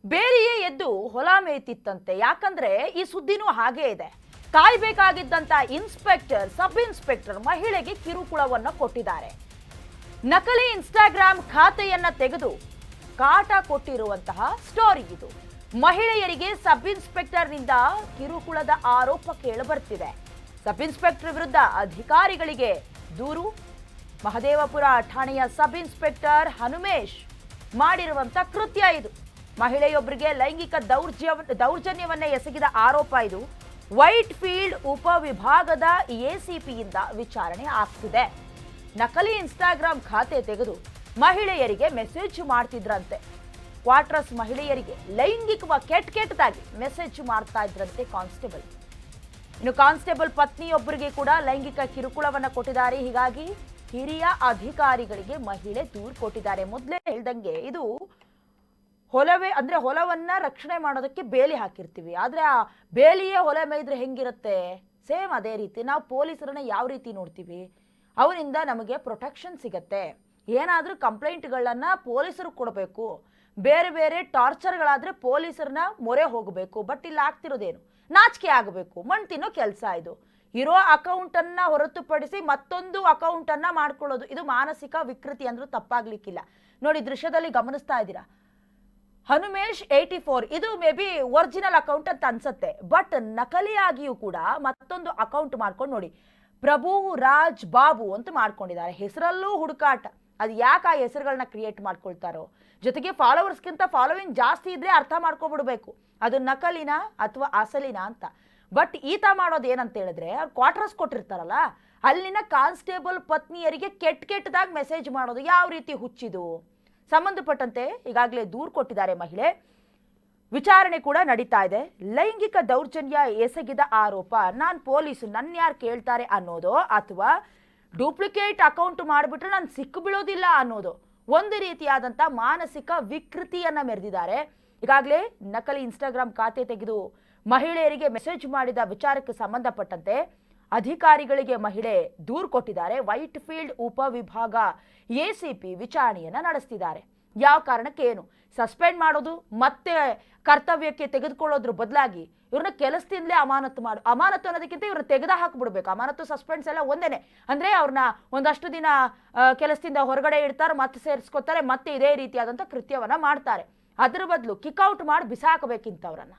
ಬೇರೆಯೇ ಎದ್ದು ಹೊಲ ಮೇಯ್ತಿತ್ತಂತೆ. ಯಾಕಂದ್ರೆ ಈ ಸುದ್ದಿನೂ ಹಾಗೇ ಇದೆ. ಕಾಯ್ಬೇಕಾಗಿದ್ದಂತ ಇನ್ಸ್ಪೆಕ್ಟರ್, ಸಬ್ ಇನ್ಸ್ಪೆಕ್ಟರ್ ಮಹಿಳೆಗೆ ಕಿರುಕುಳವನ್ನ ಕೊಟ್ಟಿದ್ದಾರೆ. ನಕಲಿ ಇನ್ಸ್ಟಾಗ್ರಾಮ್ ಖಾತೆಯನ್ನ ತೆಗೆದು ಕಾಟ ಕೊಟ್ಟಿರುವಂತಹ ಸ್ಟೋರಿ ಇದು. ಮಹಿಳೆಯರಿಗೆ ಸಬ್ ಇನ್ಸ್ಪೆಕ್ಟರ್ನಿಂದ ಕಿರುಕುಳದ ಆರೋಪ ಕೇಳಿಬರ್ತಿದೆ. ಸಬ್ ಇನ್ಸ್ಪೆಕ್ಟರ್ ವಿರುದ್ಧ ಅಧಿಕಾರಿಗಳಿಗೆ ದೂರು. ಮಹದೇವಪುರ ಠಾಣೆಯ ಸಬ್ ಇನ್ಸ್ಪೆಕ್ಟರ್ ಹನುಮೇಶ್ ಮಾಡಿರುವಂತ ಕೃತ್ಯ ಇದು. ಮಹಿಳೆಯೊಬ್ಬರಿಗೆ ಲೈಂಗಿಕ ದೌರ್ಜನ್ಯವನ್ನ ಎಸಗಿದ ಆರೋಪ ಇದು. ವೈಟ್ ಫೀಲ್ಡ್ ಉಪವಿಭಾಗದ ಎಸಿಪಿಯಿಂದ ವಿಚಾರಣೆ ಆಗ್ತಿದೆ. ನಕಲಿ ಇನ್ಸ್ಟಾಗ್ರಾಮ್ ಖಾತೆ ತೆಗೆದು ಮಹಿಳೆಯರಿಗೆ ಮೆಸೇಜ್ ಮಾಡ್ತಿದ್ರಂತೆ. ಕ್ವಾರ್ಟರ್ಸ್ ಮಹಿಳೆಯರಿಗೆ ಲೈಂಗಿಕವಾಗಿ ಕೆಟ್ಟದಾಗಿ ಮೆಸೇಜ್ ಮಾಡ್ತಾ ಇದ್ರಂತೆ ಕಾನ್ಸ್ಟೇಬಲ್. ಇನ್ನು ಕಾನ್ಸ್ಟೇಬಲ್ ಪತ್ನಿಯೊಬ್ಬರಿಗೆ ಕೂಡ ಲೈಂಗಿಕ ಕಿರುಕುಳವನ್ನ ಕೊಟ್ಟಿದ್ದಾರೆ. ಹೀಗಾಗಿ ಹಿರಿಯ ಅಧಿಕಾರಿಗಳಿಗೆ ಮಹಿಳೆ ದೂರು ಕೊಟ್ಟಿದ್ದಾರೆ. ಮೊದಲೇ ಹೇಳ್ದಂಗೆ ಇದು ಹೊಲವೇ ಅಂದ್ರೆ ಹೊಲವನ್ನ ರಕ್ಷಣೆ ಮಾಡೋದಕ್ಕೆ ಬೇಲಿ ಹಾಕಿರ್ತೀವಿ. ಆದ್ರೆ ಆ ಬೇಲಿಯೇ ಹೊಲ ಮೇಯ್ದ್ರೆ ಹೆಂಗಿರುತ್ತೆ? ಸೇಮ್ ಅದೇ ರೀತಿ ನಾವು ಪೊಲೀಸರನ್ನ ಯಾವ ರೀತಿ ನೋಡ್ತೀವಿ, ಅವರಿಂದ ನಮಗೆ ಪ್ರೊಟೆಕ್ಷನ್ ಸಿಗತ್ತೆ. ಏನಾದ್ರೂ ಕಂಪ್ಲೇಂಟ್ಗಳನ್ನ ಪೊಲೀಸರು ಕೊಡಬೇಕು, ಬೇರೆ ಬೇರೆ ಟಾರ್ಚರ್ಗಳಾದ್ರೆ ಪೊಲೀಸರನ್ನ ಮೊರೆ ಹೋಗಬೇಕು. ಬಟ್ ಇಲ್ಲಿ ಆಗ್ತಿರೋದೇನು? ನಾಚಿಕೆ ಆಗಬೇಕು, ಮಣ್ಣು ತಿನ್ನೋ ಕೆಲಸ ಇದು. ಇರೋ ಅಕೌಂಟನ್ನು ಹೊರತುಪಡಿಸಿ ಮತ್ತೊಂದು ಅಕೌಂಟನ್ನು ಮಾಡ್ಕೊಳ್ಳೋದು, ಇದು ಮಾನಸಿಕ ವಿಕೃತಿ ಅಂದ್ರೂ ತಪ್ಪಾಗ್ಲಿಕ್ಕಿಲ್ಲ. ನೋಡಿ, ದೃಶ್ಯದಲ್ಲಿ ಗಮನಿಸ್ತಾ ಇದ್ದೀರಾ, ಹನುಮೇಶ್ 84 ಇದು ಮೇ ಬಿ ಒರಿಜಿನಲ್ ಅಕೌಂಟ್ ಅಂತ ಅನ್ಸತ್ತೆ. ಬಟ್ ನಕಲಿಯಾಗಿಯೂ ಕೂಡ ಮತ್ತೊಂದು ಅಕೌಂಟ್ ಮಾಡ್ಕೊಂಡು ನೋಡಿ, ಪ್ರಭು ರಾಜ್ ಬಾಬು ಅಂತ ಮಾಡ್ಕೊಂಡಿದ್ದಾರೆ. ಹೆಸರಲ್ಲೂ ಹುಡುಕಾಟ. ಅದು ಯಾಕೆ ಆ ಹೆಸರುಗಳನ್ನ ಕ್ರಿಯೇಟ್ ಮಾಡ್ಕೊಳ್ತಾರೋ, ಜೊತೆಗೆ ಫಾಲೋವರ್ಸ್ಗಿಂತ ಫಾಲೋವಿಂಗ್ ಜಾಸ್ತಿ ಇದ್ರೆ ಅರ್ಥ ಮಾಡ್ಕೊಬಿಡ್ಬೇಕು ಅದು ನಕಲಿನ ಅಥವಾ ಅಸಲಿನ ಅಂತ. ಬಟ್ ಈತ ಮಾಡೋದು ಏನಂತ ಹೇಳಿದ್ರೆ, ಅವ್ರು ಕ್ವಾರ್ಟರ್ಸ್ ಕೊಟ್ಟಿರ್ತಾರಲ್ಲ, ಅಲ್ಲಿನ ಕಾನ್ಸ್ಟೇಬಲ್ ಪತ್ನಿಯರಿಗೆ ಕೆಟ್ಟದಾಗಿ ಮೆಸೇಜ್ ಮಾಡೋದು ಯಾವ ರೀತಿ ಹುಚ್ಚಿದು? ಸಂಬಂಧಪಟ್ಟಂತೆ ಈಗಾಗಲೇ ದೂರು ಕೊಟ್ಟಿದ್ದಾರೆ ಮಹಿಳೆ. ವಿಚಾರಣೆ ಕೂಡ ನಡೀತಾ ಇದೆ. ಲೈಂಗಿಕ ದೌರ್ಜನ್ಯ ಎಸಗಿದ ಆರೋಪ, ನಾನು ಪೊಲೀಸು ನನ್ನ ಯಾರು ಕೇಳ್ತಾರೆ ಅನ್ನೋದು, ಅಥವಾ ಡೂಪ್ಲಿಕೇಟ್ ಅಕೌಂಟ್ ಮಾಡಿಬಿಟ್ರೆ ನಾನು ಸಿಕ್ಕು ಬೀಳೋದಿಲ್ಲ ಅನ್ನೋದು, ಒಂದು ರೀತಿಯಾದಂಥ ಮಾನಸಿಕ ವಿಕೃತಿಯನ್ನ ಮೆರೆದಿದ್ದಾರೆ. ಈಗಾಗಲೇ ನಕಲಿ ಇನ್ಸ್ಟಾಗ್ರಾಮ್ ಖಾತೆ ತೆಗೆದು ಮಹಿಳೆಯರಿಗೆ ಮೆಸೇಜ್ ಮಾಡಿದ ವಿಚಾರಕ್ಕೆ ಸಂಬಂಧಪಟ್ಟಂತೆ ಅಧಿಕಾರಿಗಳಿಗೆ ಮಹಿಳೆ ದೂರು ಕೊಟ್ಟಿದ್ದಾರೆ. ವೈಟ್ ಫೀಲ್ಡ್ ಉಪವಿಭಾಗ ಎಸಿಪಿ ವಿಚಾರಣೆಯನ್ನ ನಡೆಸ್ತಿದ್ದಾರೆ. ಯಾವ ಕಾರಣಕ್ಕೆ, ಏನು ಸಸ್ಪೆಂಡ್ ಮಾಡೋದು ಮತ್ತೆ ಕರ್ತವ್ಯಕ್ಕೆ ತೆಗೆದುಕೊಳ್ಳೋದ್ರ ಬದಲಾಗಿ ಇವ್ರನ್ನ ಕೆಲಸದಿಂದಲೇ ಅಮಾನತು ಅನ್ನೋದಕ್ಕಿಂತ ಇವ್ರನ್ನ ತೆಗೆದ ಹಾಕ್ಬಿಡ್ಬೇಕು. ಅಮಾನತು ಸಸ್ಪೆಂಡ್ಸ್ ಎಲ್ಲ ಒಂದೇನೆ. ಅಂದ್ರೆ ಅವ್ರನ್ನ ಒಂದಷ್ಟು ದಿನ ಕೆಲಸದಿಂದ ಹೊರಗಡೆ ಇಡ್ತಾರೆ, ಮತ್ತೆ ಸೇರಿಸ್ಕೊತಾರೆ, ಮತ್ತೆ ಇದೇ ರೀತಿಯಾದಂಥ ಕೃತ್ಯವನ್ನ ಮಾಡ್ತಾರೆ. ಅದ್ರ ಬದಲು ಕಿಕ್ಔಟ್ ಮಾಡಿ ಬಿಸಾಕಬೇಕಿಂತವ್ರನ್ನ.